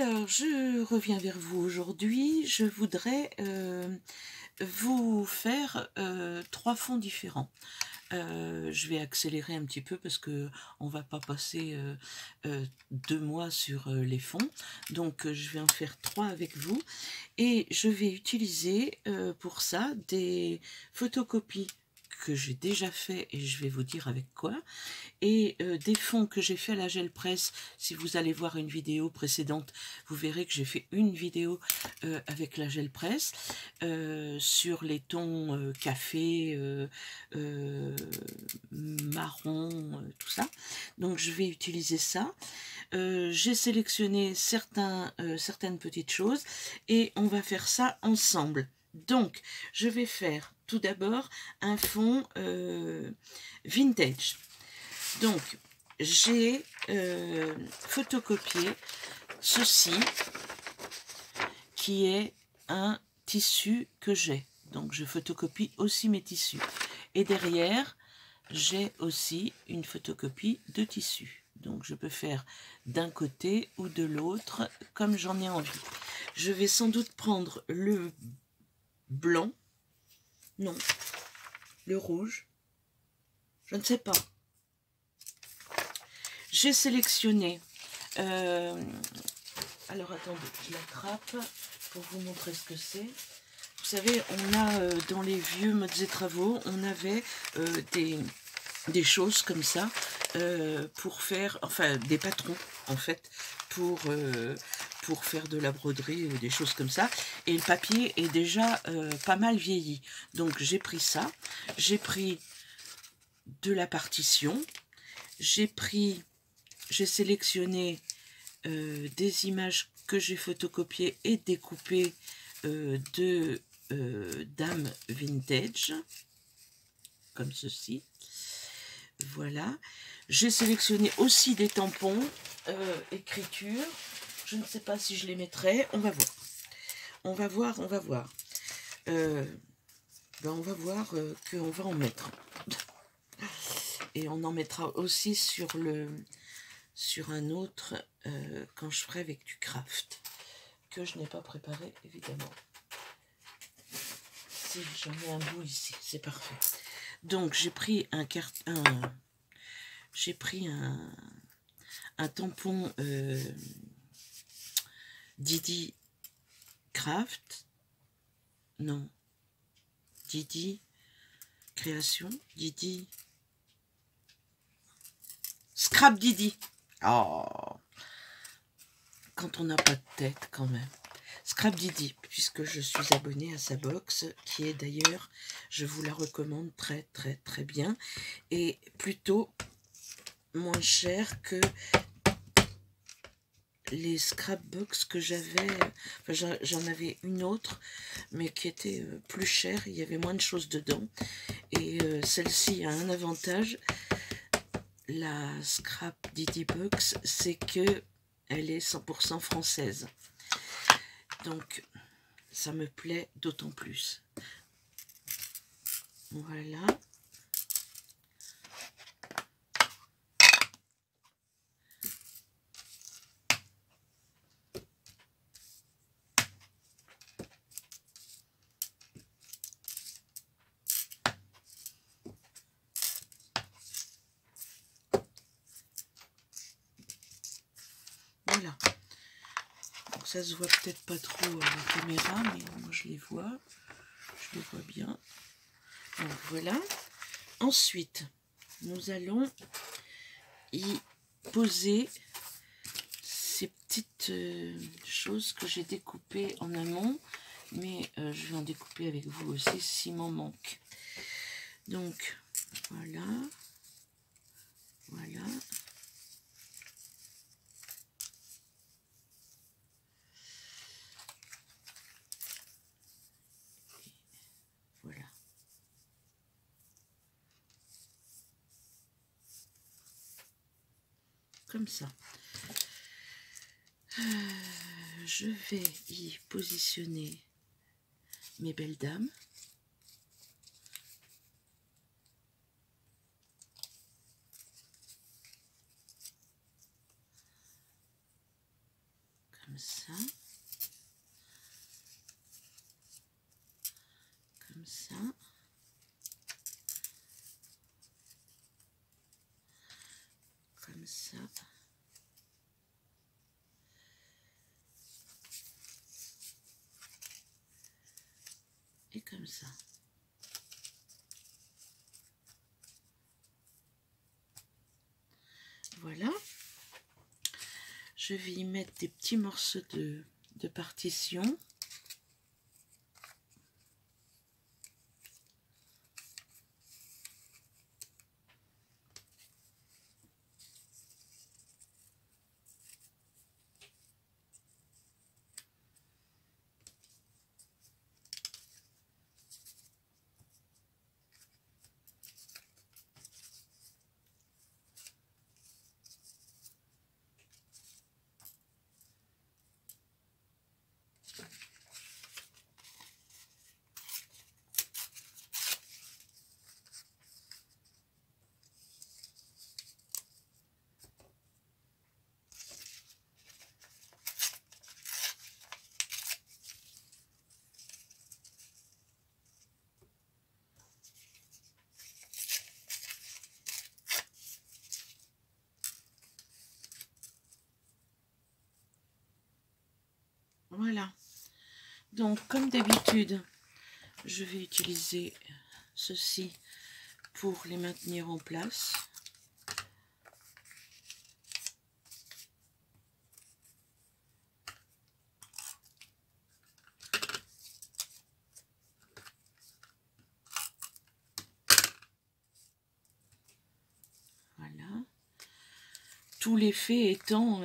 Alors, je reviens vers vous aujourd'hui. Je voudrais vous faire 3 fonds différents. Je vais accélérer un petit peu parce que on va pas passer 2 mois sur les fonds. Donc, je vais en faire 3 avec vous. Et je vais utiliser pour ça des photocopies que j'ai déjà fait et je vais vous dire avec quoi, et des fonds que j'ai fait à la gel presse. Si vous allez voir une vidéo précédente, vous verrez que j'ai fait une vidéo avec la gel presse sur les tons café, marron, tout ça. Donc je vais utiliser ça. J'ai sélectionné certaines petites choses et on va faire ça ensemble. Donc, je vais faire tout d'abord un fond vintage. Donc, j'ai photocopié ceci, qui est un tissu que j'ai. Donc, je photocopie aussi mes tissus. Et derrière, j'ai aussi une photocopie de tissu. Donc, je peux faire d'un côté ou de l'autre, comme j'en ai envie. Je vais sans doute prendre le blanc. Non, le rouge. Je ne sais pas. J'ai sélectionné... alors, attendez, je l'attrape pour vous montrer ce que c'est. Vous savez, on a dans les vieux modes et travaux, on avait des choses comme ça pour faire, enfin des patrons en fait, pour faire de la broderie ou des choses comme ça. Et le papier est déjà pas mal vieilli. Donc j'ai pris ça, j'ai pris de la partition, j'ai sélectionné des images que j'ai photocopiées et découpées de dames vintage, comme ceci. Voilà. J'ai sélectionné aussi des tampons écriture. Je ne sais pas si je les mettrai. On va voir. On va voir, on va voir. On va voir qu'on va en mettre. Et on en mettra aussi sur un autre quand je ferai avec du craft, que je n'ai pas préparé évidemment. Si j'en ai un bout ici, c'est parfait. Donc j'ai pris un tampon Didi Craft, non, Didi Création, Didi Scrap Didi. Oh, quand on n'a pas de tête quand même. Scrap Didi, puisque je suis abonnée à sa box, qui est d'ailleurs, je vous la recommande très très très bien, et plutôt moins cher que les scrapbox que j'avais. Enfin, j'en avais une autre, mais qui était plus chère, il y avait moins de choses dedans. Et celle-ci a un avantage, la Scrap Didi Box, c'est que elle est 100% française. Donc, ça me plaît d'autant plus. Voilà. Voilà. Donc, ça se voit peut-être pas trop à la caméra, mais moi je les vois. Je les vois bien. Donc voilà. Ensuite, nous allons y poser ces petites choses que j'ai découpées en amont, mais je vais en découper avec vous aussi s'il m'en manque. Donc voilà, voilà. Voilà. Comme ça. Je vais y positionner mes belles dames. Comme comme ça, comme ça, comme ça, et comme ça. Voilà. Je vais y mettre des petits morceaux de partition. Voilà. Donc, comme d'habitude, je vais utiliser ceci pour les maintenir en place. Voilà. Tout l'effet étant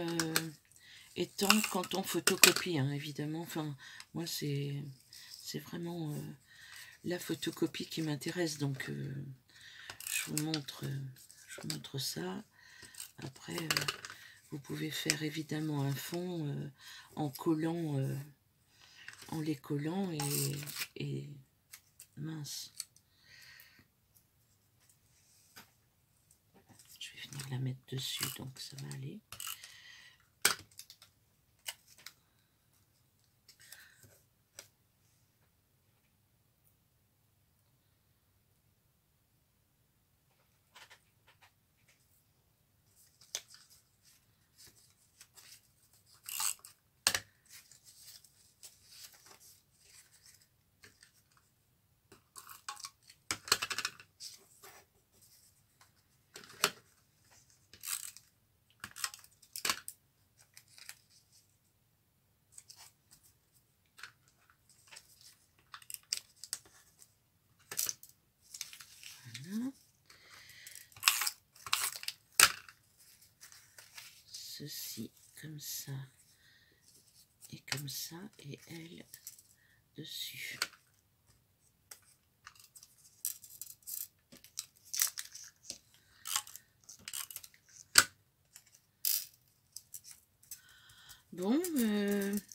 quand on photocopie, hein, évidemment. Enfin, moi, c'est vraiment la photocopie qui m'intéresse. Donc, je vous montre ça. Après, vous pouvez faire évidemment un fond en collant, en les collant et mince. Je vais venir la mettre dessus, donc ça va aller. Ceci comme ça et comme ça, et elle dessus. Bon,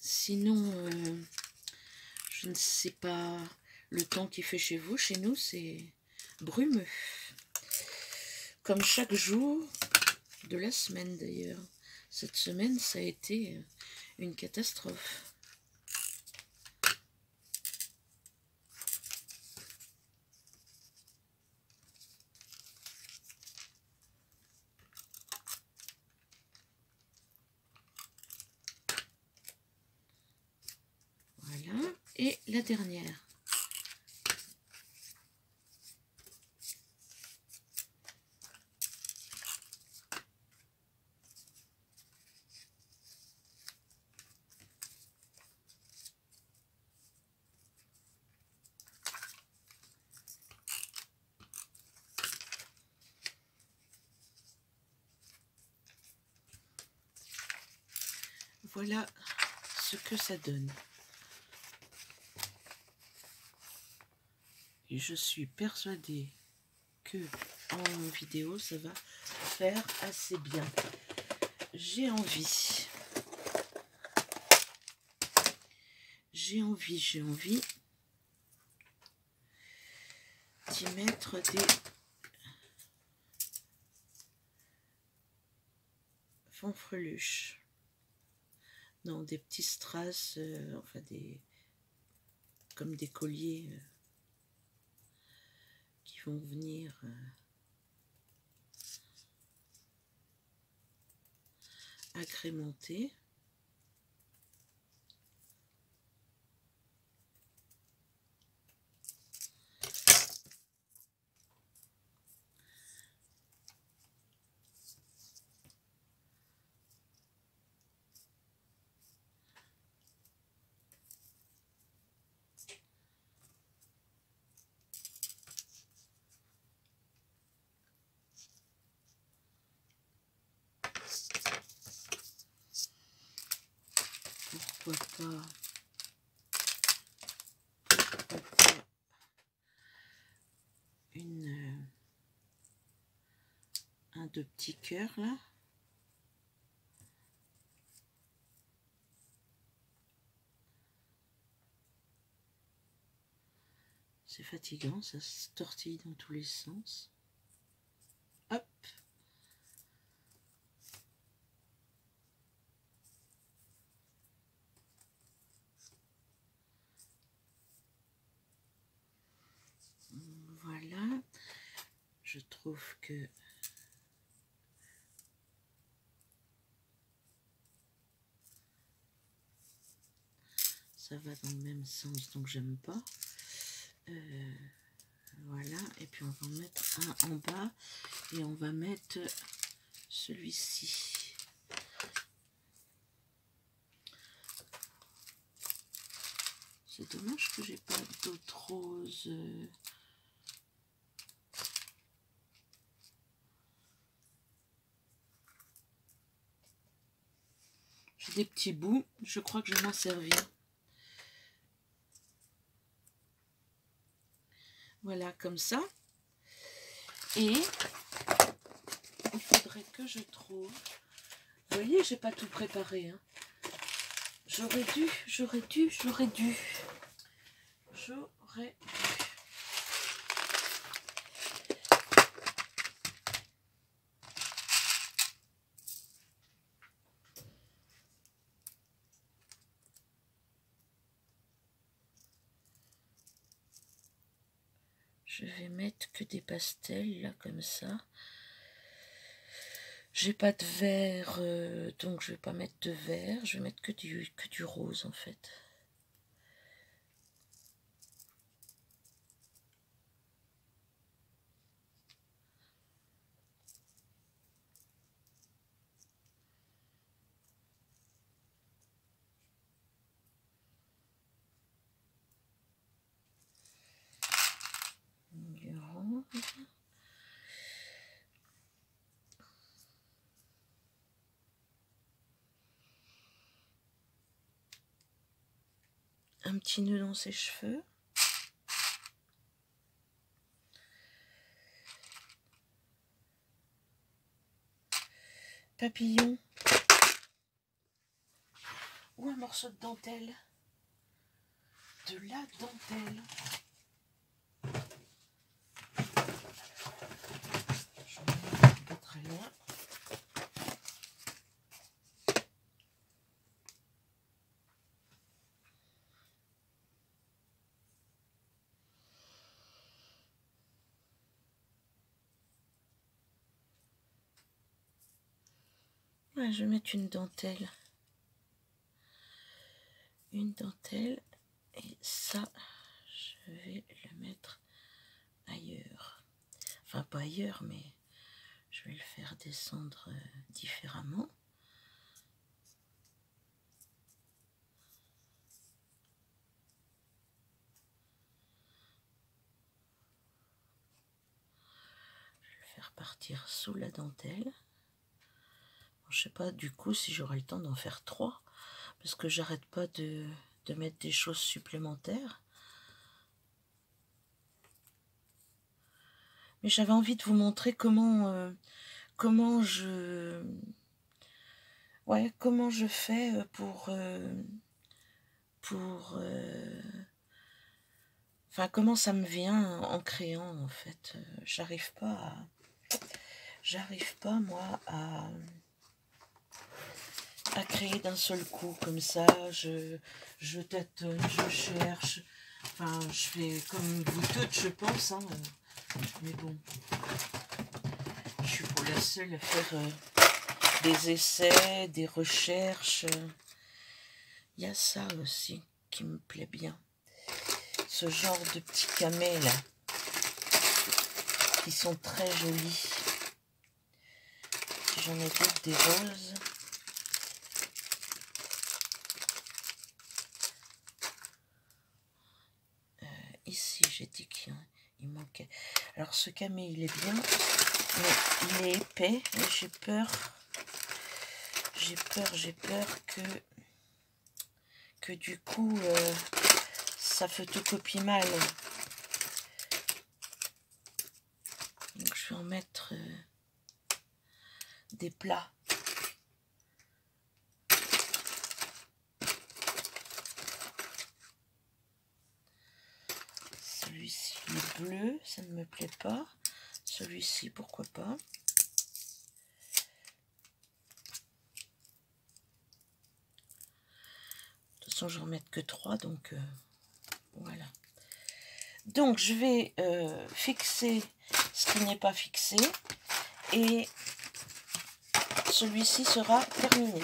sinon, je ne sais pas le temps qu'il fait chez vous. Chez nous, c'est brumeux. Comme chaque jour de la semaine d'ailleurs. Cette semaine, ça a été une catastrophe. Voilà. Et la dernière. Voilà ce que ça donne. Et je suis persuadée que en vidéo, ça va faire assez bien. J'ai envie d'y mettre des fanfreluches. Non, des petits strass, enfin comme des colliers qui vont venir agrémenter. Pourquoi pas un de petits cœurs là. C'est fatigant, ça se tortille dans tous les sens. Hop. Voilà. Je trouve que ça va dans le même sens, donc j'aime pas. Voilà, et puis on va en mettre un en bas et on va mettre celui-ci. C'est dommage que j'ai pas d'autres roses. J'ai des petits bouts, je crois que je vais m'en servir. Voilà, comme ça. Et il faudrait que je trouve... Vous voyez, j'ai pas tout préparé. Hein. J'aurais dû. Je vais mettre que des pastels, là, comme ça. J'ai pas de vert, donc je vais pas mettre de vert. Je vais mettre que du rose, en fait. Du rose. Un petit nœud dans ses cheveux. Papillon. Ou un morceau de dentelle. De la dentelle. Je vais pas très loin. Ouais, je vais mettre une dentelle. Une dentelle. Et ça, je vais le mettre ailleurs. Enfin, pas ailleurs, mais je vais le faire descendre différemment. Je vais le faire partir sous la dentelle. Bon, je sais pas du coup si j'aurai le temps d'en faire 3, parce que j'arrête pas de mettre des choses supplémentaires. Mais j'avais envie de vous montrer comment je fais enfin, comment ça me vient en créant, en fait. J'arrive pas moi à créer d'un seul coup, comme ça, je tâtonne, je cherche, enfin, je fais comme vous toutes, je pense, hein, mais bon, je suis pour la seule à faire des essais, des recherches. Il y a ça aussi qui me plaît bien, ce genre de petits camets là, qui sont très jolis. J'en ai d'autres, des roses. Ici, j'ai dit qu'il manquait. Alors, ce camé, il est bien, mais il est épais. Et j'ai peur que du coup, ça photocopie mal. Donc, je vais en mettre des plats. Celui-ci est bleu, ça ne me plaît pas. Celui-ci, pourquoi pas. De toute façon, je vais en mettre que 3, donc voilà. Donc, je vais fixer ce qui n'est pas fixé. Et celui-ci sera terminé.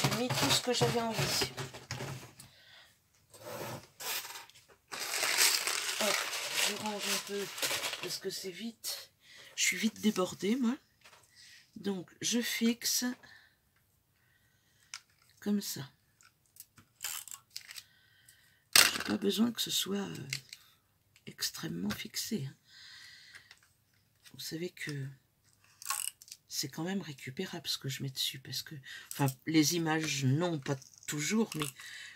J'ai mis tout ce que j'avais envie. Hop, je range un peu parce que c'est vite. Je suis vite débordée, moi. Donc, je fixe comme ça. Je n'ai pas besoin que ce soit extrêmement fixé. Hein. Vous savez que c'est quand même récupérable ce que je mets dessus. Parce que, enfin, les images, non, pas toujours, mais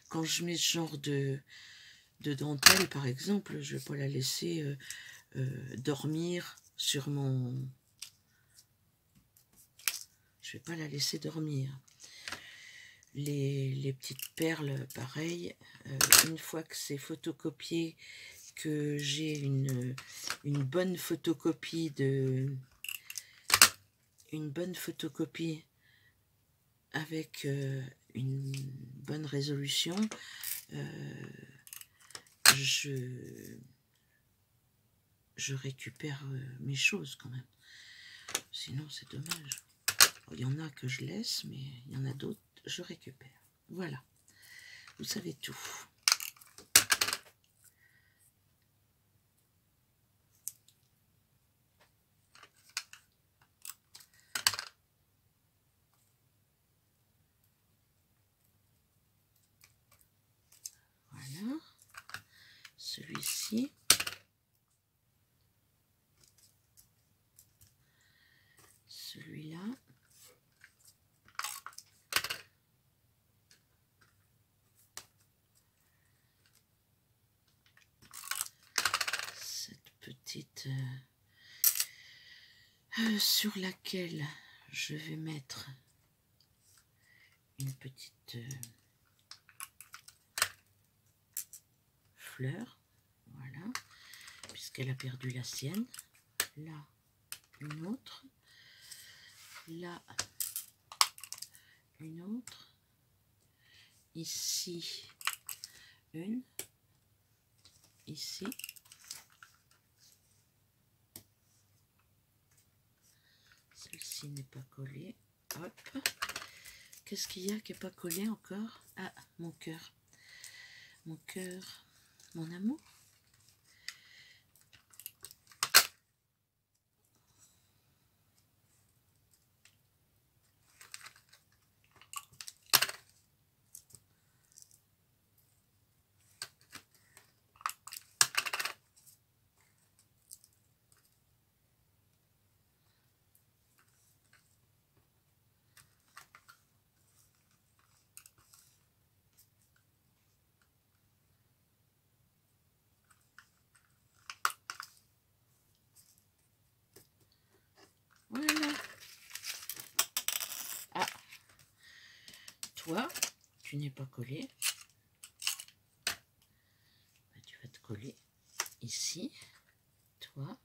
quand je mets ce genre de dentelle, par exemple, je ne vais pas la laisser dormir sur mon... Je vais pas la laisser dormir. Les petites perles, pareil. Une fois que c'est photocopié, que j'ai une bonne photocopie avec une bonne résolution, je récupère mes choses quand même. Sinon, c'est dommage. Il y en a que je laisse, mais il y en a d'autres, je récupère. Voilà. Vous savez tout. Voilà. Celui-ci. Celui-là. Cette petite sur laquelle je vais mettre une petite fleur, voilà, puisqu'elle a perdu la sienne. Là, une autre. Là, une autre. Ici, une. Ici. Celle-ci n'est pas collée. Hop. Qu'est-ce qu'il y a qui n'est pas collé encore? Ah, mon cœur. Mon cœur. Mon amour. Voilà. Ah. Toi, tu n'es pas collé. Tu vas te coller ici. Toi.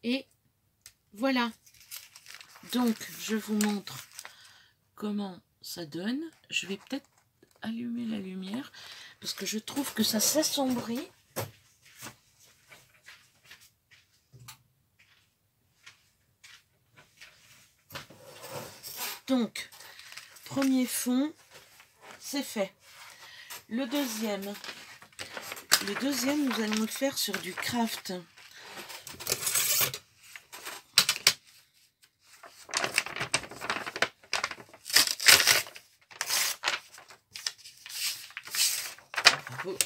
Et voilà. Donc, je vous montre comment ça donne. Je vais peut-être allumer la lumière parce que je trouve que ça s'assombrit. Donc, premier fond, c'est fait. Le deuxième, nous allons le faire sur du craft. Bravo.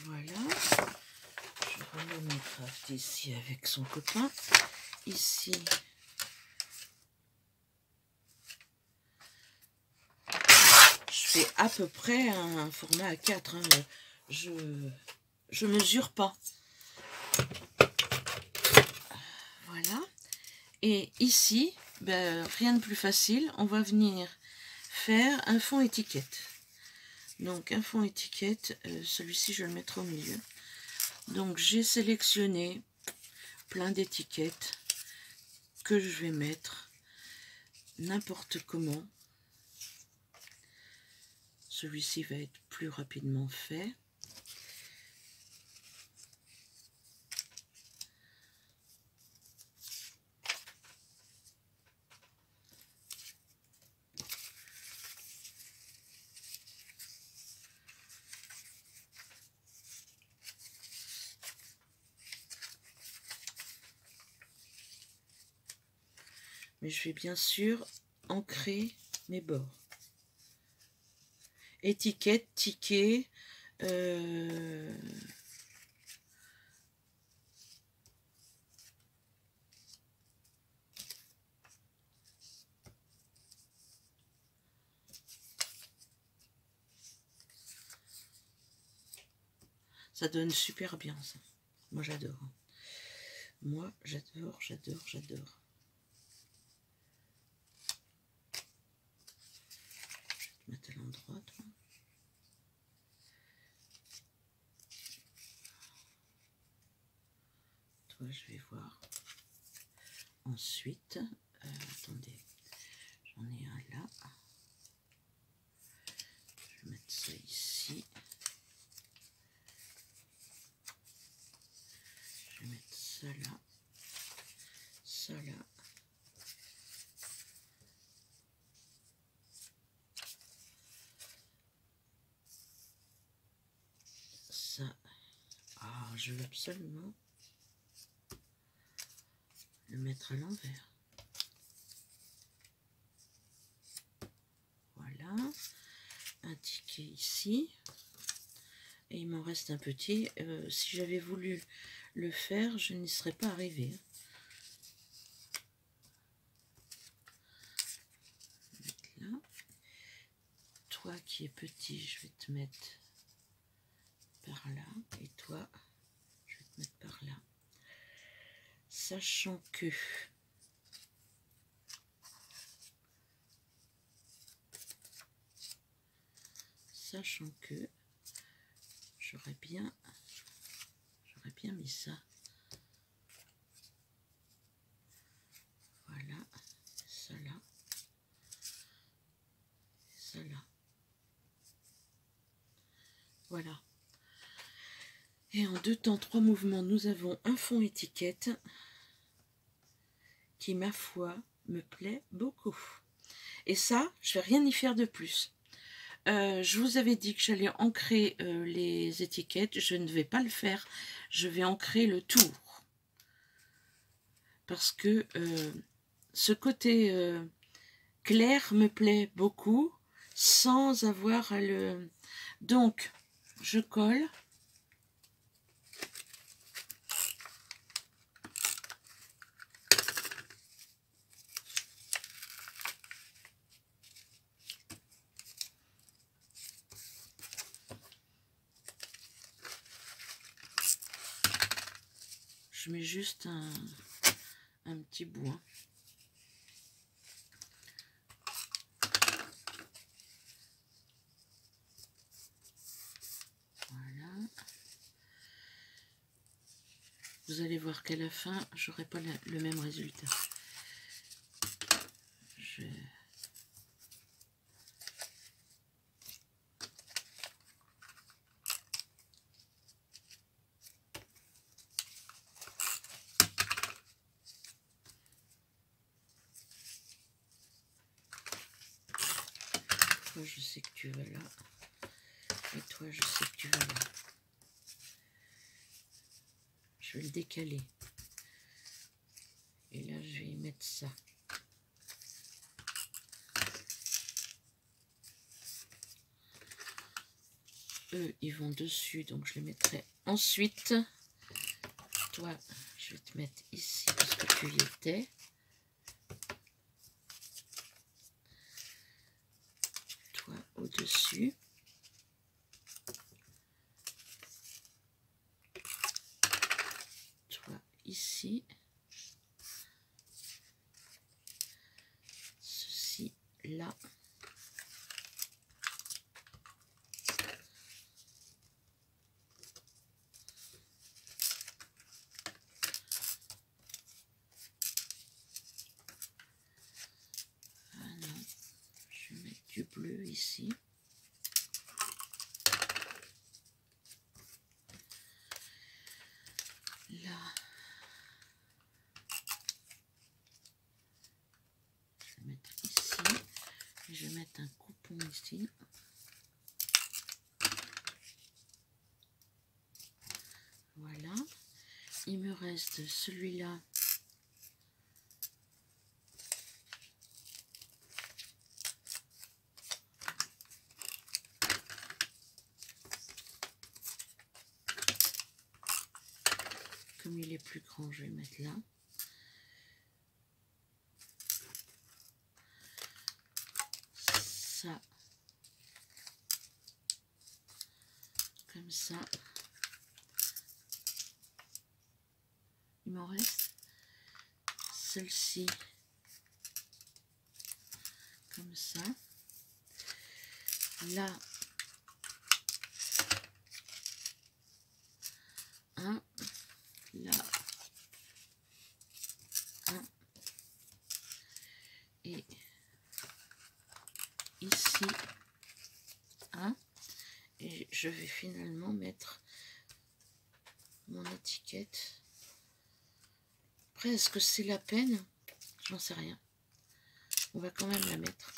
Voilà. Je remets mon craft ici avec son copain. Ici, je fais à peu près un format A4. Hein. Je mesure pas. Voilà. Et ici, ben, rien de plus facile. On va venir faire un fond étiquette. Donc un fond étiquette, celui-ci je le mettrai au milieu. Donc j'ai sélectionné plein d'étiquettes que je vais mettre n'importe comment. Celui-ci va être plus rapidement fait. Mais je vais bien sûr ancrer mes bords. Étiquette, ticket, ça donne super bien ça. Moi j'adore. Moi j'adore, j'adore, j'adore. Je vais te mettre à l'endroit, toi. Toi je vais voir. Ensuite, attendez, j'en ai un là. Je vais mettre ça ici. Je vais mettre ça là. Ça là. Ça. Ah, je veux absolument le mettre à l'envers. Voilà. Un ticket ici. Et il m'en reste un petit. Si j'avais voulu le faire, je n'y serais pas arrivée. Là. Toi qui es petit, je vais te mettre par là. Et toi, je vais te mettre par là. Sachant que j'aurais bien mis ça. Voilà, ça là, ça là. Voilà. Et en 2 temps 3 mouvements, nous avons un fond étiquette qui, ma foi, me plaît beaucoup. Et ça, je ne vais rien y faire de plus. Je vous avais dit que j'allais ancrer les étiquettes. Je ne vais pas le faire. Je vais ancrer le tour. Parce que ce côté clair me plaît beaucoup sans avoir à le... Donc, je colle. Je mets juste un petit bout. Hein. vous allez voir qu'à la fin, j'aurai pas le même résultat. Toi, je sais que tu vas là. Et toi, je sais que tu vas là. Je vais le décaler. Et là, je vais y mettre ça. Eux, ils vont dessus, donc je les mettrai ensuite. Toi, je vais te mettre ici parce que tu y étais. Toi, au-dessus. Toi, ici. Ceci, là. Ah non, je vais mettre du bleu ici. Là. Je vais mettre ici. Et je vais mettre un coupon ici. Voilà. Il me reste celui-là. Comme il est plus grand, je vais le mettre là. Ça. Comme ça. Il m'en reste celle-ci. Comme ça. Là. Un. Là. Un. Et ici. Un. Et je vais finalement mettre mon étiquette. Après, est-ce que c'est la peine? J'en sais rien. On va quand même la mettre.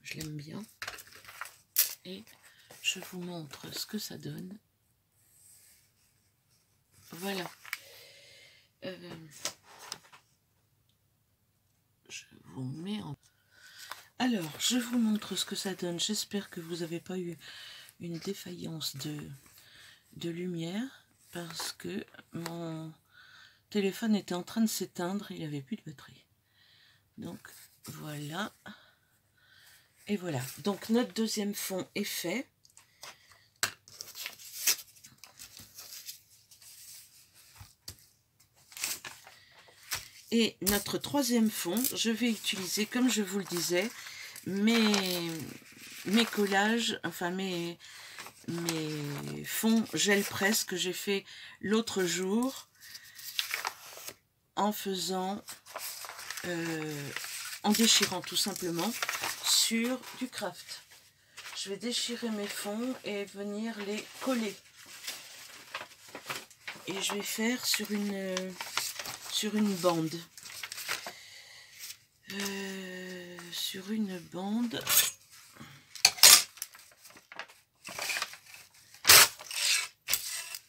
Je l'aime bien. Et je vous montre ce que ça donne. Voilà. Je vous mets en... Alors, je vous montre ce que ça donne. J'espère que vous n'avez pas eu une défaillance de lumière parce que mon téléphone était en train de s'éteindre, il n'avait plus de batterie. Donc, voilà. Et voilà. Donc, notre deuxième fond est fait. Et notre troisième fond, je vais utiliser, comme je vous le disais, mes collages, enfin mes fonds gel presse que j'ai fait l'autre jour en faisant, en déchirant tout simplement sur du craft. Je vais déchirer mes fonds et venir les coller. Et je vais faire sur une bande. Sur une bande.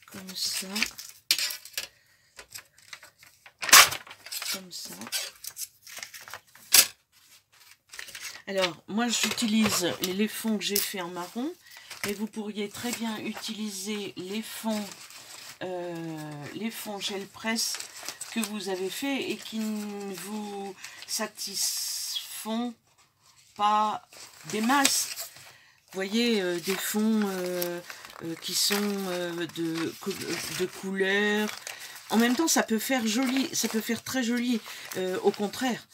Comme ça. Comme ça. Alors, moi j'utilise les fonds que j'ai fait en marron, mais vous pourriez très bien utiliser les fonds gel presse que vous avez fait et qui ne vous satisfont pas des masses. Vous voyez, des fonds qui sont de couleur. En même temps, ça peut faire joli, ça peut faire très joli, au contraire.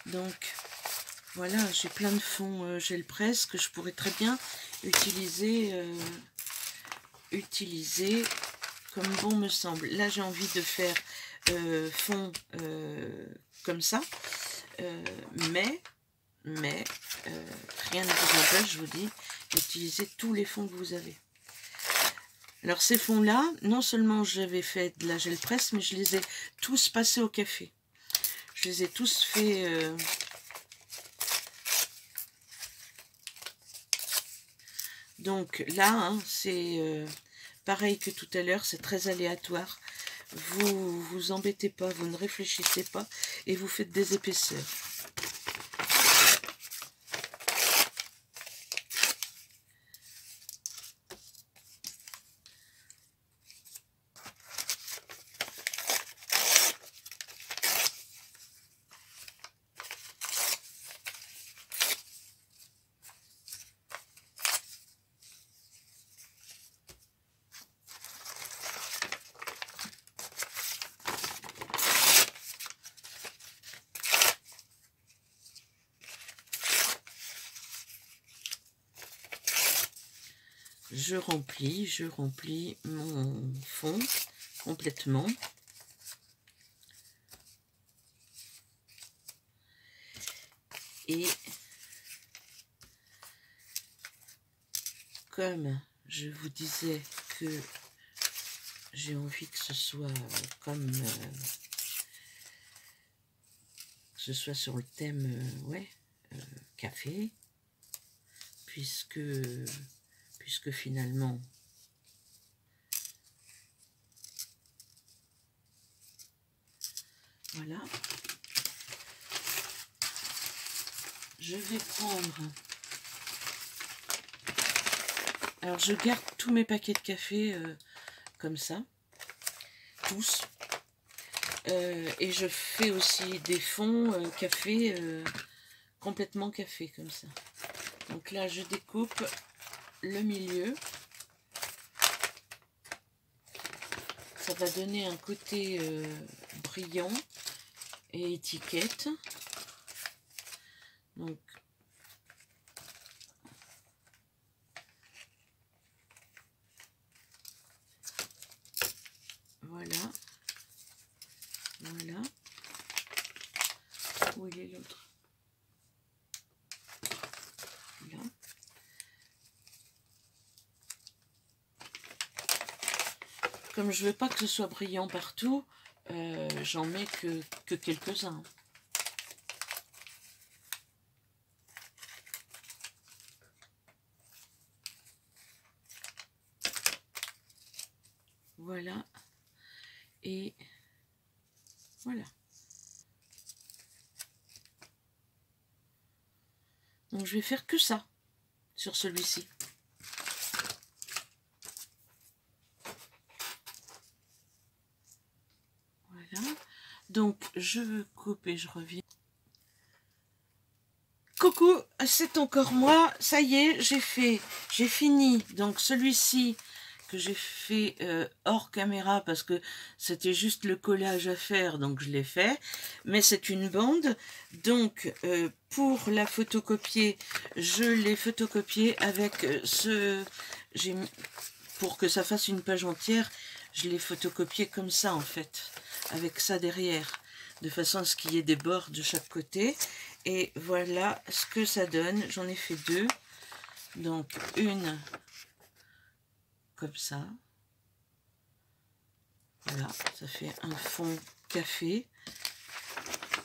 Donc, voilà, j'ai plein de fonds gel presse que je pourrais très bien utiliser utiliser comme bon me semble. Là, j'ai envie de faire fond comme ça, mais rien ne vous empêche, je vous dis, d'utiliser tous les fonds que vous avez. Alors ces fonds-là, non seulement j'avais fait de la gel presse, mais je les ai tous passés au café. Je les ai tous fait... Donc là, hein, c'est pareil que tout à l'heure, c'est très aléatoire. Vous vous embêtez pas, vous ne réfléchissez pas et vous faites des épaisseurs. Je remplis mon fond complètement. Et comme je vous disais que j'ai envie que ce soit comme que ce soit sur le thème café, puisque finalement voilà, je vais prendre, alors je garde tous mes paquets de café comme ça, tous, et je fais aussi des fonds café, complètement café comme ça. Donc là je découpe le milieu, ça va donner un côté brillant et étiquette. Donc voilà, voilà. Où il est l'autre? Là. Comme je veux pas que ce soit brillant partout, j'en mets que quelques-uns. Voilà. Et voilà. Donc je vais faire que ça sur celui-ci. Voilà. Donc je coupe et je reviens. Coucou, c'est encore moi. Ça y est, j'ai fini. Donc celui-ci que j'ai fait hors caméra parce que c'était juste le collage à faire, donc je l'ai fait. Mais c'est une bande. Donc pour la photocopier, je l'ai photocopié avec pour que ça fasse une page entière, je l'ai photocopié comme ça en fait, avec ça derrière, de façon à ce qu'il y ait des bords de chaque côté. Et voilà ce que ça donne. J'en ai fait deux. Donc une comme ça. Voilà, ça fait un fond café.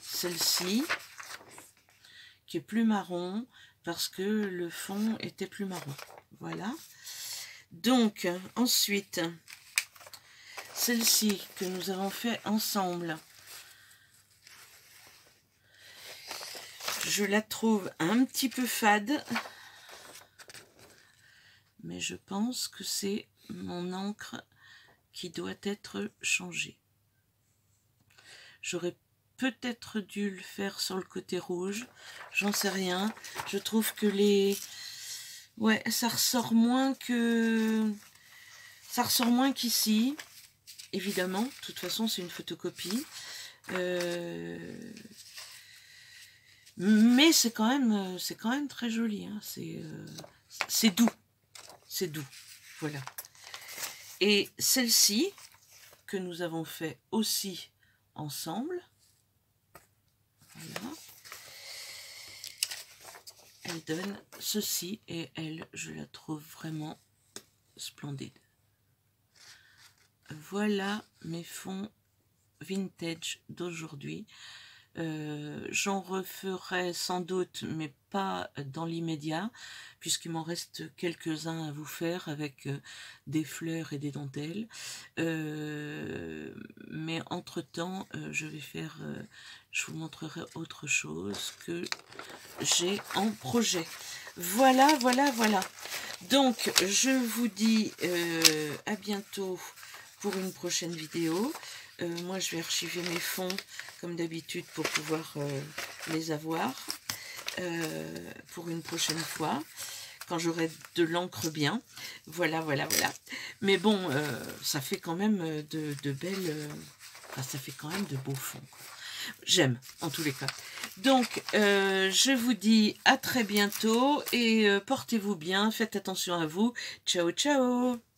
Celle-ci qui est plus marron parce que le fond était plus marron. Voilà. Donc ensuite, celle-ci que nous avons fait ensemble. Je la trouve un petit peu fade, mais je pense que c'est mon encre qui doit être changée. J'aurais peut-être dû le faire sur le côté rouge, j'en sais rien. Je trouve que ça ressort moins qu'ici. Évidemment, de toute façon, c'est une photocopie. Mais c'est quand même très joli, hein. C'est doux, voilà. Et celle-ci, que nous avons fait aussi ensemble, voilà, elle donne ceci, et elle, je la trouve vraiment splendide. Voilà mes fonds vintage d'aujourd'hui. J'en referai sans doute, mais pas dans l'immédiat, puisqu'il m'en reste quelques-uns à vous faire avec des fleurs et des dentelles. Mais entre-temps, je vous montrerai autre chose que j'ai en projet. Voilà, voilà, voilà. Donc, je vous dis à bientôt pour une prochaine vidéo. Moi, je vais archiver mes fonds comme d'habitude pour pouvoir les avoir pour une prochaine fois, quand j'aurai de l'encre bien. Voilà, voilà, voilà. Mais bon, ça fait quand même de belles... enfin, ça fait quand même de beaux fonds. J'aime, en tous les cas. Donc, je vous dis à très bientôt et portez-vous bien. Faites attention à vous. Ciao, ciao!